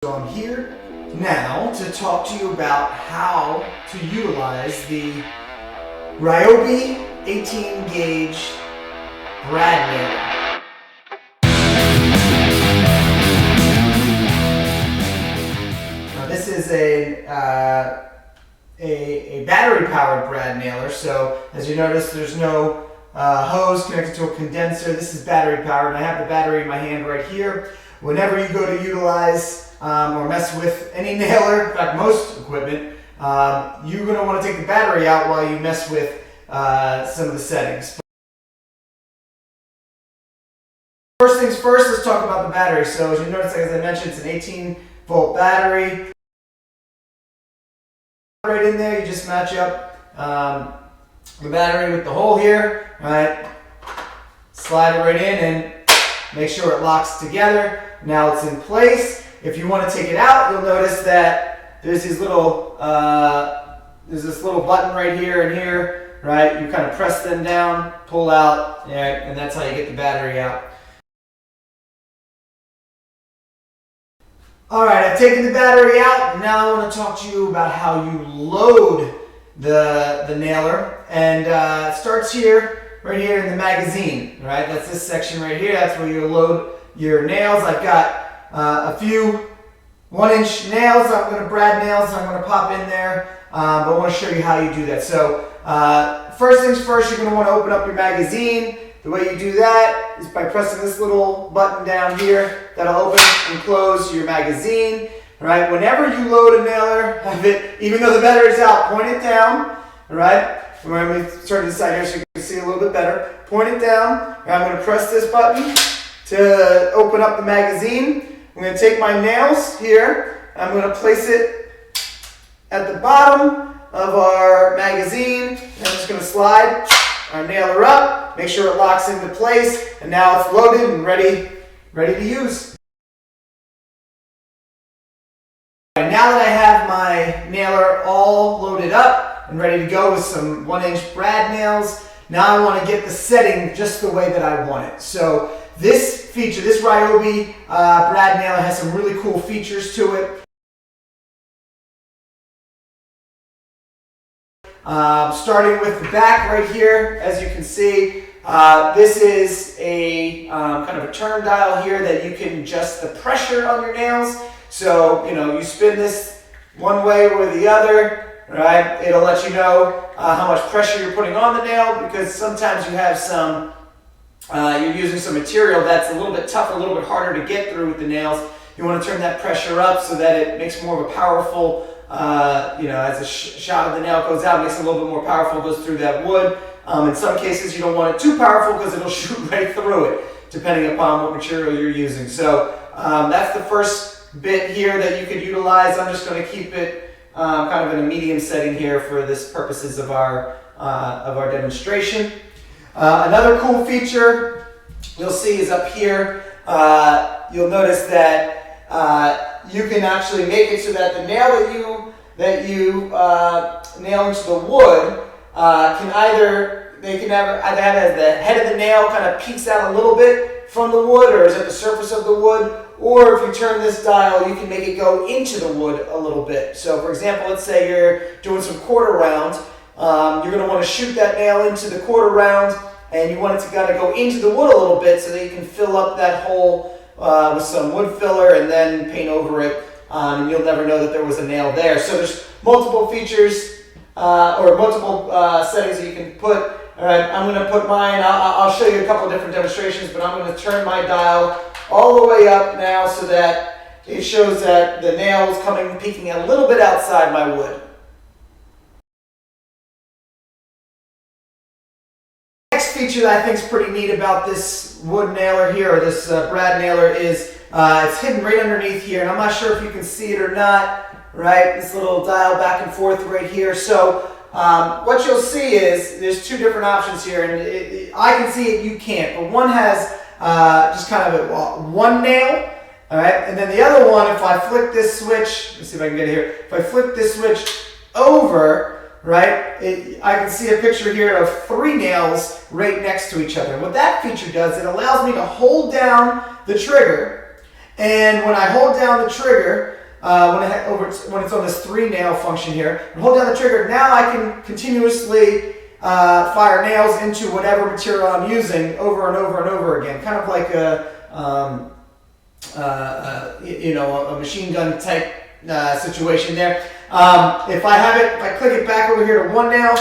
So I'm here now to talk to you about how to utilize the Ryobi 18 gauge brad nailer. Now this is a battery powered brad nailer, so as you notice there's no hose connected to a condenser. This is battery powered, and I have the battery in my hand right here. Whenever you go to utilize or mess with any nailer, in fact most equipment, you're going to want to take the battery out while you mess with some of the settings. First things first, let's talk about the battery. So as you notice, as I mentioned, it's an 18-volt battery. Right in there, you just match up the battery with the hole here, right? Slide it right in and make sure it locks together. Now it's in place. If you want to take it out, you'll notice that there's these little, there's this little button right here and here, right? You kind of press them down, pull out, and that's how you get the battery out. All right, I've taken the battery out. Now I want to talk to you about how you load the nailer, and it starts here, right here in the magazine, right? That's this section right here. That's where you load your nails. I've got a few 1-inch nails. I'm going to brad nails. I'm going to pop in there, but I want to show you how you do that. So first things first, you're going to want to open up your magazine. The way you do that is by pressing this little button down here. That'll open and close your magazine. All right. Whenever you load a nailer, have it, even though the battery's out, point it down. All right. Let me turn this side here so you can see a little bit better. Point it down. And I'm going to press this button to open up the magazine. I'm going to take my nails here. I'm going to place it at the bottom of our magazine. And I'm just going to slide our nailer up, make sure it locks into place, and now it's loaded and ready to use. Now that I have my nailer all loaded up and ready to go with some 1-inch brad nails, now I want to get the setting just the way that I want it. So this feature, this Ryobi brad nailer has some really cool features to it. Starting with the back right here, as you can see, this is a kind of a turn dial here that you can adjust the pressure on your nails. So, you spin this one way or the other, right? It'll let you know how much pressure you're putting on the nail, because sometimes you have some, you're using some material that's a little bit tougher, a little bit harder to get through with the nails. You want to turn that pressure up so that it makes more of a powerful, as the shot of the nail goes out, it makes it a little bit more powerful, goes through that wood. In some cases, you don't want it too powerful because it'll shoot right through it, depending upon what material you're using. So that's the first bit here that you could utilize. I'm just going to keep it kind of in a medium setting here for this purposes of our demonstration. Another cool feature you'll see is up here. You'll notice that you can actually make it so that the nail that you nail into the wood can either have it as the head of the nail kind of peeks out a little bit from the wood, or is at the surface of the wood, or if you turn this dial, you can make it go into the wood a little bit. So for example, let's say you're doing some quarter round, you're going to want to shoot that nail into the quarter round, and you want it to kind of go into the wood a little bit so that you can fill up that hole with some wood filler and then paint over it, and you'll never know that there was a nail there. So there's multiple features or multiple settings that you can put. All right, I'm going to put mine, I'll show you a couple of different demonstrations, but I'm going to turn my dial all the way up now so that it shows that the nail is peeking a little bit outside my wood. Next feature that I think is pretty neat about this wood nailer here, or this brad nailer, is it's hidden right underneath here, and I'm not sure if you can see it or not, right? This little dial back and forth right here. So what you'll see is there's two different options here, and I can see it, you can't, but one has just kind of one nail, all right, and then the other one, if I flick this switch, let's see if I can get it here, if I flick this switch over, right, I can see a picture here of 3 nails right next to each other. What that feature does, it allows me to hold down the trigger And when I hold down the trigger, when it's on this 3-nail function here, and hold down the trigger, now I can continuously fire nails into whatever material I'm using over and over and over again, kind of like a machine gun type situation there. If I click it back over here to 1 nail,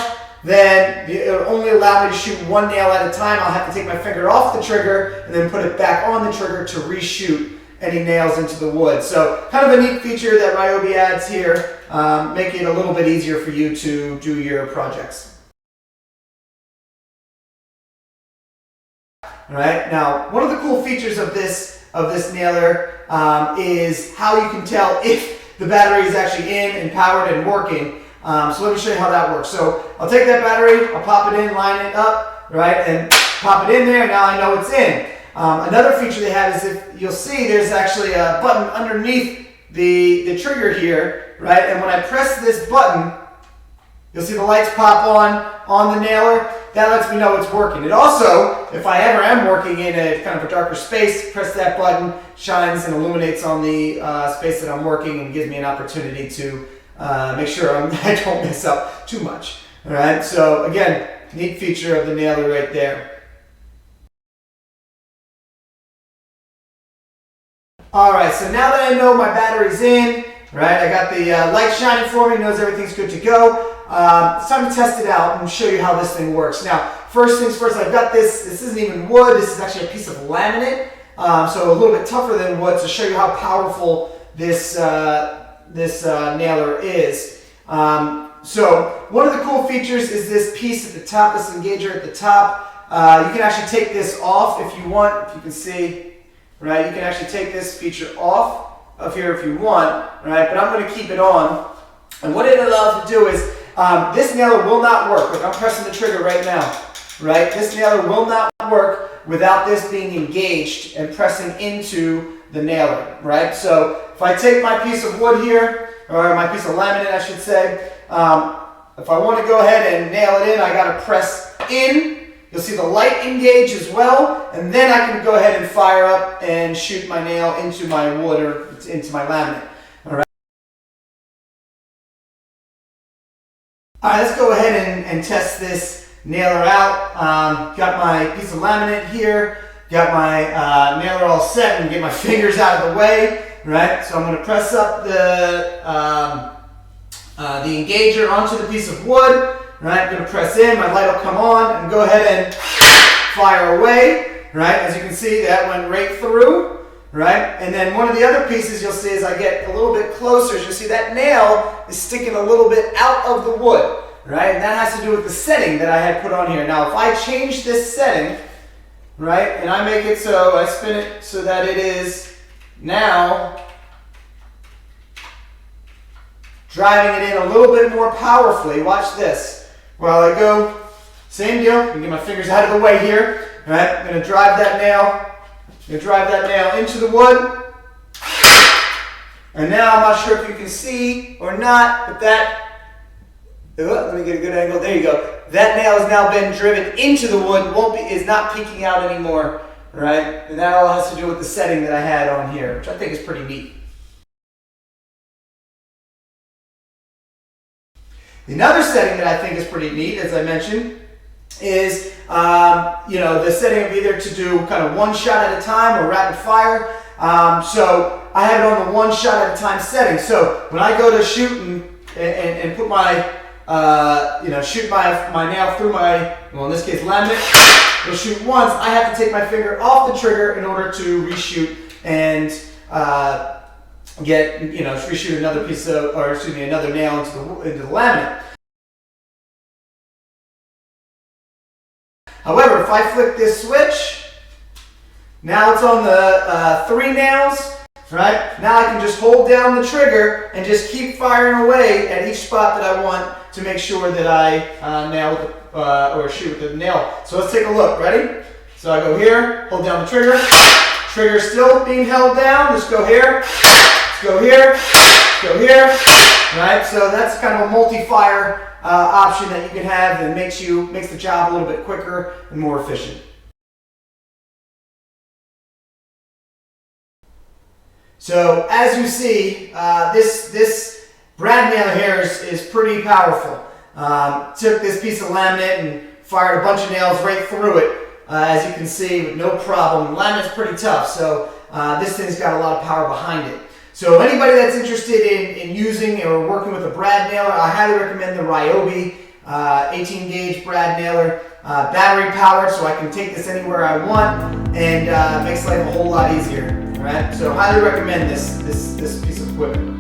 then it'll only allow me to shoot 1 nail at a time. I'll have to take my finger off the trigger and then put it back on the trigger to reshoot any nails into the wood. So kind of a neat feature that Ryobi adds here, making it a little bit easier for you to do your projects. All right, now one of the cool features of this nailer is how you can tell if the battery is actually in and powered and working. So let me show you how that works. So I'll take that battery, I'll pop it in, line it up, right, and pop it in there. Now I know it's in. Another feature they have is, if you'll see, there's actually a button underneath the trigger here, right? And when I press this button, you'll see the lights pop on the nailer. That lets me know it's working. It also, if I ever am working in a kind of a darker space, press that button, shines and illuminates on the space that I'm working, and gives me an opportunity to make sure I don't mess up too much. All right, so again, neat feature of the nailer right there. All right, so now that I know my battery's in, right, I got the light shining for me, knows everything's good to go. It's time to test it out and show you how this thing works. Now, first things first, I've got this isn't even wood, this is actually a piece of laminate, so a little bit tougher than wood, to show you how powerful this nailer is. So one of the cool features is this piece at the top, this engager at the top. You can actually take this off if you want, if you can see. Right, you can actually take this feature off of here if you want, right? But I'm going to keep it on. And what it allows to do is, this nailer will not work. Look, I'm pressing the trigger right now, right? This nailer will not work without this being engaged and pressing into the nailer, right? So if I take my piece of wood here, or my piece of laminate, I should say, if I want to go ahead and nail it in, I got to press in. You'll see the light engage as well, and then I can go ahead and fire up and shoot my nail into my wood or into my laminate. All right, let's go ahead and test this nailer out. Got my piece of laminate here, got my nailer all set, and get my fingers out of the way. Right, so I'm going to press up the engager onto the piece of wood. Right, I'm going to press in, my light will come on, and go ahead and fire away. Right, as you can see, that went right through. Right, and then one of the other pieces you'll see as I get a little bit closer, you'll see that nail is sticking a little bit out of the wood. Right, and that has to do with the setting that I had put on here. Now, if I change this setting, right, and I make it so, I spin it so that it is now driving it in a little bit more powerfully. Watch this. While I go, same deal. I'm get my fingers out of the way here. All right, I'm going to drive that nail into the wood. And now I'm not sure if you can see or not, but that, let me get a good angle. There you go. That nail has now been driven into the wood. Is not peeking out anymore. All right, and that all has to do with the setting that I had on here, which I think is pretty neat. Another setting that I think is pretty neat, as I mentioned, is the setting of either to do kind of one shot at a time or rapid fire. So I have it on the one shot at a time setting. So when I go to shoot and put my shoot my nail through my, well, in this case laminate, it'll shoot once. I have to take my finger off the trigger in order to reshoot and reshoot another piece of, another nail into the laminate. However, if I flick this switch, now it's on the 3 nails, right? Now I can just hold down the trigger and just keep firing away at each spot that I want to make sure that I nail or shoot with the nail. So let's take a look. Ready? So I go here, hold down the trigger. Trigger still being held down. Just go here. Go here, go here, right? So that's kind of a multi-fire option that you can have, and makes the job a little bit quicker and more efficient. So as you see, this brad nailer here is pretty powerful. Took this piece of laminate and fired a bunch of nails right through it, as you can see, with no problem. Laminate's pretty tough, so this thing's got a lot of power behind it. So anybody that's interested in using or working with a brad nailer, I highly recommend the Ryobi 18 gauge brad nailer. Battery powered, so I can take this anywhere I want, and makes life a whole lot easier. All right, so highly recommend this piece of equipment.